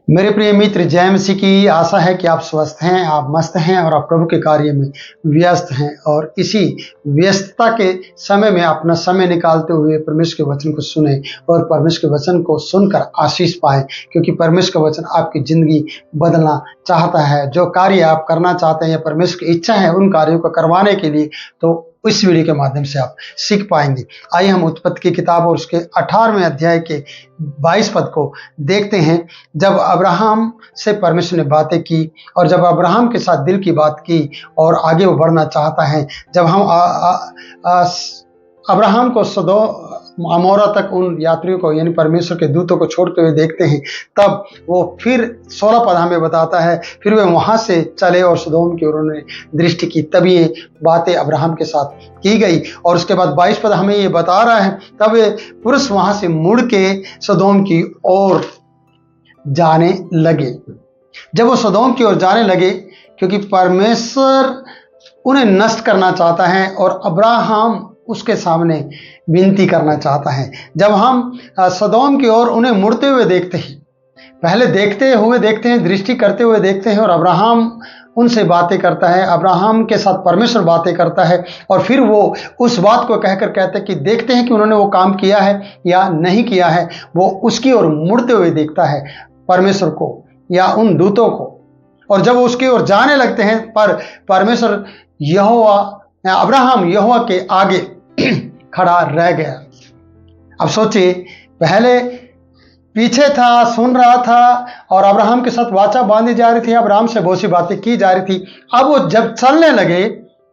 मेरे प्रिय मित्र, जय मसीह की। आशा है कि आप स्वस्थ हैं, आप मस्त हैं और आप प्रभु के कार्य में व्यस्त हैं। और इसी व्यस्तता के समय में अपना समय निकालते हुए परमेश्वर के वचन को सुने और परमेश्वर के वचन को सुनकर आशीष पाए, क्योंकि परमेश्वर का वचन आपकी ज़िंदगी बदलना चाहता है। जो कार्य आप करना चाहते हैं या परमेश्वर की इच्छा है उन कार्यों को करवाने के लिए, तो इस वीडियो के माध्यम से आप सीख पाएंगे। आइए हम उत्पत्ति की किताब और उसके 18वें अध्याय के 22 पद को देखते हैं। जब अब्राहम से परमेश्वर ने बातें की और जब अब्राहम के साथ दिल की बात की और आगे वो बढ़ना चाहता है, जब हम अब्राहम को सदोम अमोरा तक उन यात्रियों को यानी परमेश्वर के दूतों को छोड़ते हुए देखते हैं, तब वो फिर 16 पद हमें बताता है, फिर वे वहां से चले और सदोम की ओर उन्होंने दृष्टि की। तब ये बातें अब्राहम के साथ की गई। और उसके बाद 22 पद हमें ये बता रहा है, तब वे पुरुष वहां से मुड़ के सदोम की ओर जाने लगे। जब वो सदोम की ओर जाने लगे, क्योंकि परमेश्वर उन्हें नष्ट करना चाहता है और अब्राहम उसके सामने विनती करना चाहता है। जब हम सदोम की ओर उन्हें मुड़ते हुए देखते हैं, पहले देखते हैं, दृष्टि करते हुए देखते हैं, और अब्राहम उनसे बातें करता है, अब्राहम के साथ परमेश्वर बातें करता है, और फिर वो उस बात को कहकर कहते हैं कि देखते हैं कि उन्होंने वो काम किया है या नहीं किया है। वो उसकी ओर मुड़ते हुए देखता है, परमेश्वर को या उन दूतों को। और जब वो उसकी ओर जाने लगते हैं, पर परमेश्वर अब्राहम यहोवा के आगे खड़ा रह गया। अब सोचिए, पहले पीछे था, सुन रहा था और अब्राहम के साथ वाचा बांधी जा रही थी, अब्राहम से बहुत सी बातें की जा रही थी। अब वो जब चलने लगे,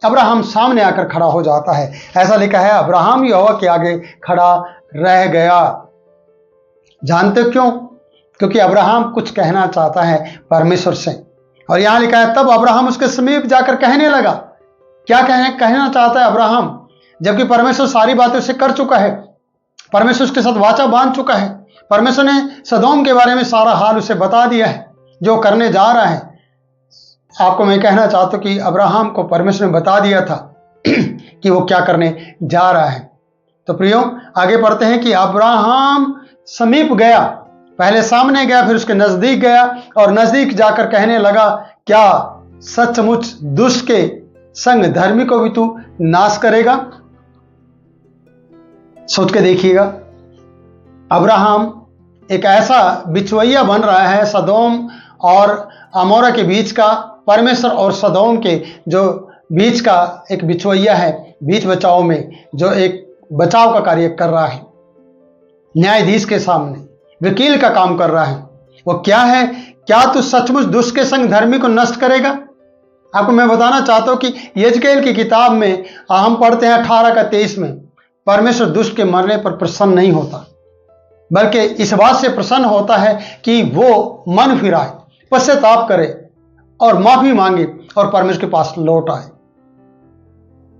अब्राहम सामने आकर खड़ा हो जाता है। ऐसा लिखा है, अब्राहम यहोवा के आगे खड़ा रह गया। जानते हो क्यों? क्योंकि अब्राहम कुछ कहना चाहता है परमेश्वर से। और यहां लिखा है, तब अब्राहम उसके समीप जाकर कहने लगा। क्या कहना चाहता है अब्राहम? जबकि परमेश्वर सारी बातें उससे कर चुका है, परमेश्वर उसके साथ वाचा बांध चुका है, परमेश्वर ने सदोम के बारे में सारा हाल उसे बता दिया है, जो करने जा रहा है। आपको मैं कहना चाहता हूं कि अब्राहम को परमेश्वर ने बता दिया था कि वो क्या करने जा रहा है। तो प्रियो, आगे पढ़ते हैं कि अब्राहम समीप गया, पहले सामने गया, फिर उसके नजदीक गया और नजदीक जाकर कहने लगा, क्या सचमुच दुष्ट के संग धर्मी को भी तू नाश करेगा? सोच के देखिएगा, अब्राहम एक ऐसा बिचवैया बन रहा है सदोम और अमोरा के बीच का, परमेश्वर और सदोम के जो बीच का एक बिचवैया है, बीच बचाव में जो एक बचाव का कार्य कर रहा है, न्यायाधीश के सामने वकील का काम कर रहा है। वो क्या है? क्या तू सचमुच दुष्ट के संग धर्मी को नष्ट करेगा? आपको मैं बताना चाहता हूं कि यजकेल की किताब में हम पढ़ते हैं 18 का 23 में, परमेश्वर दुष्ट के मरने पर प्रसन्न नहीं होता, बल्कि इस बात से प्रसन्न होता है कि वो मन फिराए, पश्चाताप करे और माफी मांगे और परमेश्वर के पास लौट आए।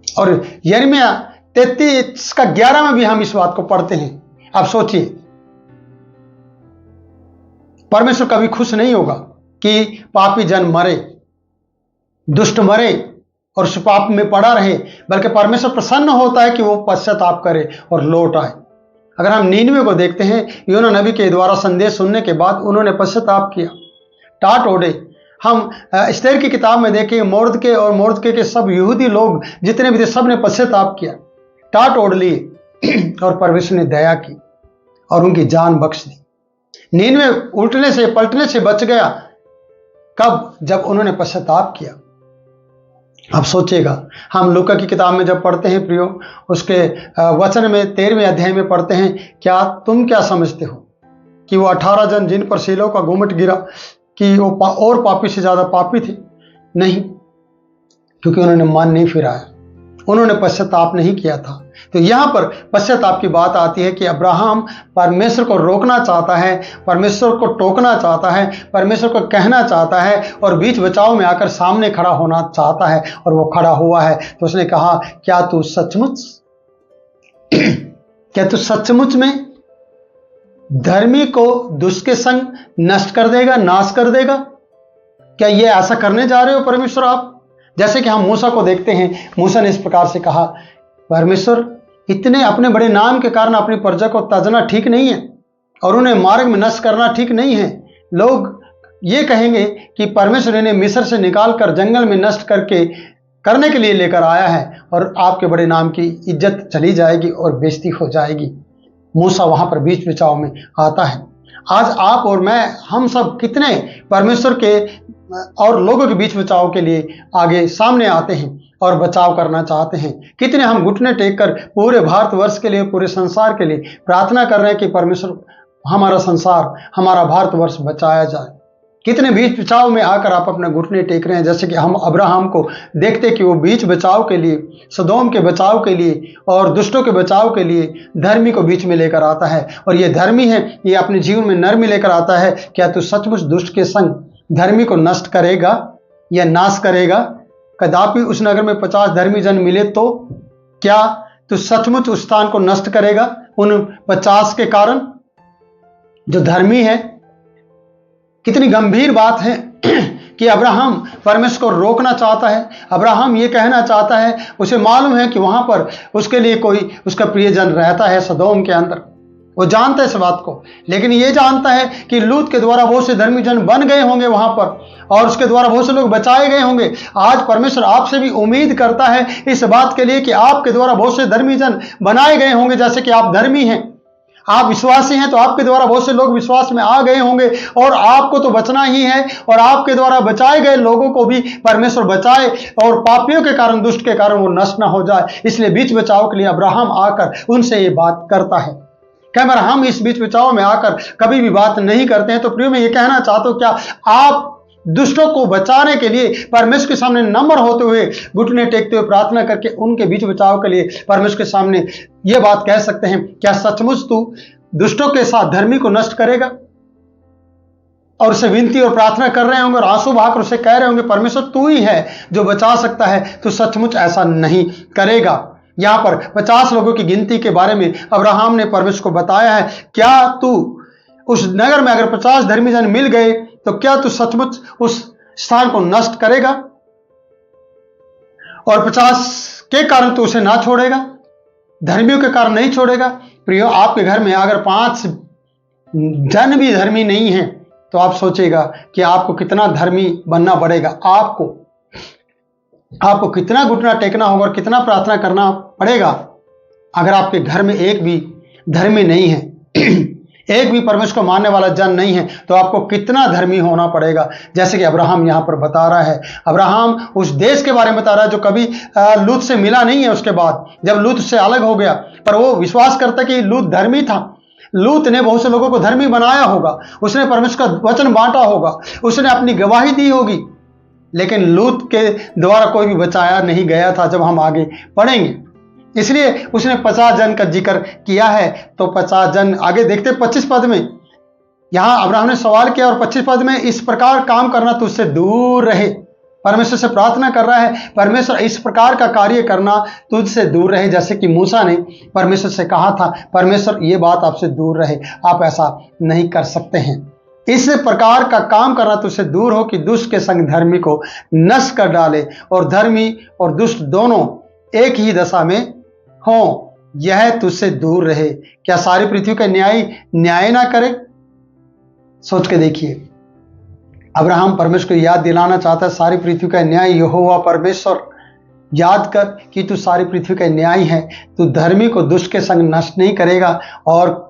और यिर्मयाह 33 का 11 में भी हम इस बात को पढ़ते हैं। आप सोचिए, परमेश्वर कभी खुश नहीं होगा कि पापी जन मरे, दुष्ट मरे और उस पाप में पड़ा रहे, बल्कि परमेश्वर प्रसन्न होता है कि वो पश्चाताप करे और लौट आए। अगर हम 99 को देखते हैं, योना नबी के द्वारा संदेश सुनने के बाद उन्होंने पश्चाताप किया, टाट ओढ़े। हम एस्तेर की किताब में देखें, मोर्दके और मोर्दके के सब यहूदी लोग जितने भी थे, सब ने पश्चाताप किया, टाट ओढ़ लिए और परमेश्वर ने दया की और उनकी जान बख्श दी। 99 उल्टने से पलटने से बच गया। कब? जब उन्होंने पश्चाताप किया। अब सोचेगा, हम लूका की किताब में जब पढ़ते हैं प्रियो, उसके वचन में 13वें अध्याय में पढ़ते हैं, क्या तुम क्या समझते हो कि वो 18 जन जिन पर शीलों का घूमट गिरा, कि वो और पापी से ज्यादा पापी थे? नहीं, क्योंकि उन्होंने मन नहीं फिराया, उन्होंने पश्चाताप नहीं किया था। तो यहां पर पश्चाताप की बात आती है कि अब्राहम परमेश्वर को रोकना चाहता है, परमेश्वर को टोकना चाहता है, परमेश्वर को कहना चाहता है और बीच बचाव में आकर सामने खड़ा होना चाहता है, और वो खड़ा हुआ है। तो उसने कहा, क्या तू सचमुच में धर्मी को दुष्ट के संग नष्ट कर देगा, नाश कर देगा? क्या ये ऐसा करने जा रहे हो परमेश्वर आप? जैसे कि हम मूसा को देखते हैं, मूसा ने इस प्रकार से कहा, परमेश्वर इतने अपने बड़े नाम के कारण अपनी प्रजा को त्याजना ठीक नहीं है और उन्हें मार्ग में नष्ट करना ठीक नहीं है। लोग ये कहेंगे कि परमेश्वर इन्हें मिस्र से निकालकर जंगल में नष्ट करने के लिए लेकर आया है और आपके बड़े नाम की इज्जत चली जाएगी और बेइज्जती हो जाएगी। मूसा वहां पर बीच बचाव में आता है। आज आप और मैं, हम सब कितने परमेश्वर के और लोगों के बीच बचाव के लिए आगे सामने आते हैं और बचाव करना चाहते हैं। कितने हम घुटने टेक कर पूरे भारतवर्ष के लिए, पूरे संसार के लिए प्रार्थना कर रहे हैं कि परमेश्वर हमारा संसार, हमारा भारतवर्ष बचाया जाए। कितने बीच बचाव में आकर आप अपने घुटने टेक रहे हैं, जैसे कि हम अब्राहम को देखते कि वो बीच बचाव के लिए, सदोम के बचाव के लिए और दुष्टों के बचाव के लिए धर्मी को बीच में लेकर आता है। और ये धर्मी है, ये अपने जीवन में नरमी लेकर आता है। क्या तू सचमुच दुष्ट के संग धर्मी को नष्ट करेगा या नाश करेगा? कदापि उस नगर में 50 धर्मी जन मिले तो क्या तू सचमुच उस स्थान को नष्ट करेगा उन 50 के कारण जो धर्मी है? कितनी गंभीर बात है कि अब्राहम परमेश्वर को रोकना चाहता है। अब्राहम ये कहना चाहता है, उसे मालूम है कि वहां पर उसके लिए कोई उसका प्रियजन रहता है सदोम के अंदर, वो जानता है इस बात को, लेकिन ये जानता है कि लूत के द्वारा बहुत से धर्मी जन बन गए होंगे वहां पर और उसके द्वारा बहुत से लोग बचाए गए होंगे। आज परमेश्वर आपसे भी उम्मीद करता है इस बात के लिए कि आपके द्वारा बहुत से धर्मी जन बनाए गए होंगे, जैसे कि आप धर्मी हैं, आप विश्वासी हैं, तो आपके द्वारा बहुत से लोग विश्वास में आ गए होंगे और आपको तो बचना ही है और आपके द्वारा बचाए गए लोगों को भी परमेश्वर बचाए और पापियों के कारण, दुष्ट के कारण वो नष्ट ना हो जाए। इसलिए बीच बचाव के लिए अब्राहम आकर उनसे ये बात करता है। कैमरा हम इस बीच बचाव में आकर कभी भी बात नहीं करते हैं। तो प्रियो मैं ये कहना चाहता हूं, क्या आप दुष्टों को बचाने के लिए परमेश्वर के सामने नम्र होते हुए, घुटने टेकते हुए प्रार्थना करके उनके बीच बचाव के लिए परमेश्वर के सामने यह बात कह सकते हैं, क्या सचमुच तू दुष्टों के साथ धर्मी को नष्ट करेगा? और उसे विनती और प्रार्थना कर रहे होंगे और आंसू बहाकर उसे कह रहे होंगे, परमेश्वर तू ही है जो बचा सकता है, तो सचमुच ऐसा नहीं करेगा। यहां पर 50 लोगों की गिनती के बारे में अब्राहम ने परमेश्वर को बताया है। क्या तू उस नगर में अगर 50 धर्मी जन मिल गए तो क्या तू सचमुच उस स्थान को नष्ट करेगा और 50 के कारण तू उसे ना छोड़ेगा, धर्मियों के कारण नहीं छोड़ेगा? प्रियो, आपके घर में अगर 5 जन भी धर्मी नहीं है तो आप सोचेगा कि आपको कितना धर्मी बनना पड़ेगा, आपको कितना घुटना टेकना होगा और कितना प्रार्थना करना पड़ेगा। अगर आपके घर में एक भी धर्मी नहीं है, एक भी परमेश्वर को मानने वाला जन नहीं है, तो आपको कितना धर्मी होना पड़ेगा। जैसे कि अब्राहम यहां पर बता रहा है। अब्राहम उस देश के बारे में बता रहा है जो कभी लूत से मिला नहीं है। उसके बाद जब लूत से अलग हो गया, पर वो विश्वास करता कि लूत धर्मी था। लूत ने बहुत से लोगों को धर्मी बनाया होगा, उसने परमेश्वर का वचन बांटा होगा, उसने अपनी गवाही दी होगी, लेकिन लूत के द्वारा कोई भी बचाया नहीं गया था, जब हम आगे पढ़ेंगे। इसलिए उसने 50 जन का जिक्र किया है। तो 50 जन आगे देखते 25 पद में, यहां अब्राहम ने सवाल किया और 25 पद में, इस प्रकार काम करना तुझसे दूर रहे। परमेश्वर से प्रार्थना कर रहा है, परमेश्वर इस प्रकार का कार्य करना तुझसे दूर रहे, जैसे कि मूसा ने परमेश्वर से कहा था, परमेश्वर ये बात आपसे दूर रहे, आप ऐसा नहीं कर सकते हैं। इस प्रकार का काम करना तुझसे दूर हो कि दुष्ट के संग धर्मी को नष्ट कर डाले और धर्मी और दुष्ट दोनों एक ही दशा में हो, यह तुझसे दूर रहे। क्या सारी पृथ्वी का न्याय ना करे? सोच के देखिए, अब्राहम परमेश्वर को याद दिलाना चाहता है, सारी पृथ्वी का न्याय यहोवा परमेश्वर, याद कर कि तू सारी पृथ्वी का न्याय है, तू धर्मी को दुष्ट के संग नष्ट नहीं करेगा और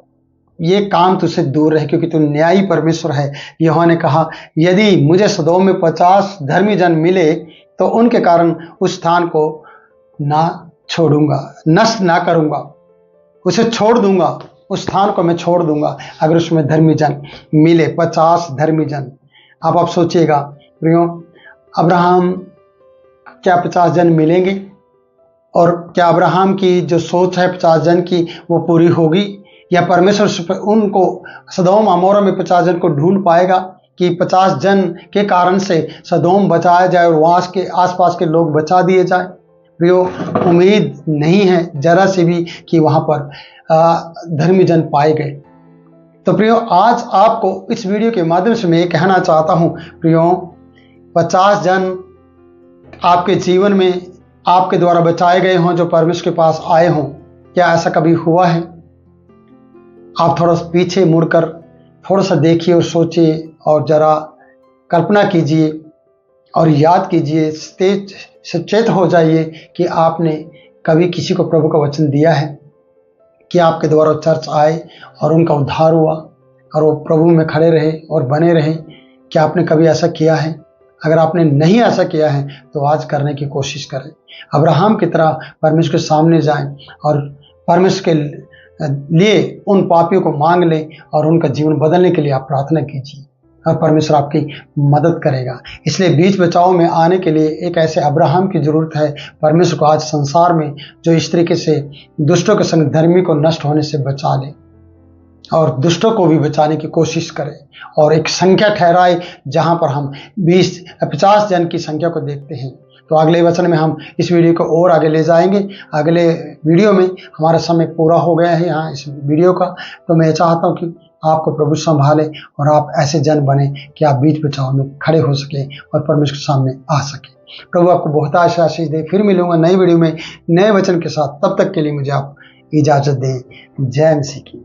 ये काम तुझसे दूर रहे, क्योंकि तू न्यायी परमेश्वर है। यहोवा ने कहा, यदि मुझे सदोम में 50 धर्मी जन मिले तो उनके कारण उस स्थान को ना छोड़ूंगा, नष्ट ना करूंगा, उसे छोड़ दूंगा, उस स्थान को मैं छोड़ दूंगा अगर उसमें धर्मी जन मिले, 50 धर्मी जन। अब आप सोचिएगा प्रियो, अब्राहम क्या 50 जन मिलेंगे? और क्या अब्राहम की जो सोच है 50 जन की वो पूरी होगी, या परमेश्वर उनको सदोम अमोरा में 50 जन को ढूंढ पाएगा कि 50 जन के कारण से सदोम बचाया जाए और वहां के आसपास के लोग बचा दिए जाए? प्रियो, उम्मीद नहीं है जरा से भी कि वहां पर धर्मी जन पाए गए। तो प्रियो, आज आपको इस वीडियो के माध्यम से मैं ये कहना चाहता हूं, प्रियो, 50 जन आपके जीवन में आपके द्वारा बचाए गए हों, जो परमेश्वर के पास आए हों। क्या ऐसा कभी हुआ है? आप थोड़ा सा पीछे मुड़कर थोड़ा सा देखिए और सोचिए और जरा कल्पना कीजिए और याद कीजिए, सचेत हो जाइए कि आपने कभी किसी को प्रभु का वचन दिया है कि आपके द्वारा चर्च आए और उनका उद्धार हुआ और वो प्रभु में खड़े रहे और बने रहे। क्या आपने कभी ऐसा किया है? अगर आपने नहीं ऐसा किया है तो आज करने की कोशिश करें। अब्राहम की तरह परमेश्वर के सामने जाएं और परमेश्वर के लिए उन पापियों को मांग लें और उनका जीवन बदलने के लिए आप प्रार्थना कीजिए और परमेश्वर आपकी मदद करेगा। इसलिए बीच बचाव में आने के लिए एक ऐसे अब्राहम की जरूरत है परमेश्वर को आज संसार में, जो इस तरीके से दुष्टों के संग धर्मी को नष्ट होने से बचा ले और दुष्टों को भी बचाने की कोशिश करें और एक संख्या ठहराए जहां पर हम 20-50 जन की संख्या को देखते हैं। तो अगले वचन में हम इस वीडियो को और आगे ले जाएंगे। अगले वीडियो में हमारा समय पूरा हो गया है यहाँ इस वीडियो का। तो मैं चाहता हूँ कि आपको प्रभु संभाले और आप ऐसे जन बने कि आप बीच बचाव में खड़े हो सके और परमेश्वर के सामने आ सके। प्रभु आपको बहुत आशीष दे। फिर मिलूंगा नई वीडियो में नए वचन के साथ। तब तक के लिए मुझे आप इजाजत दें। जय मसीह की।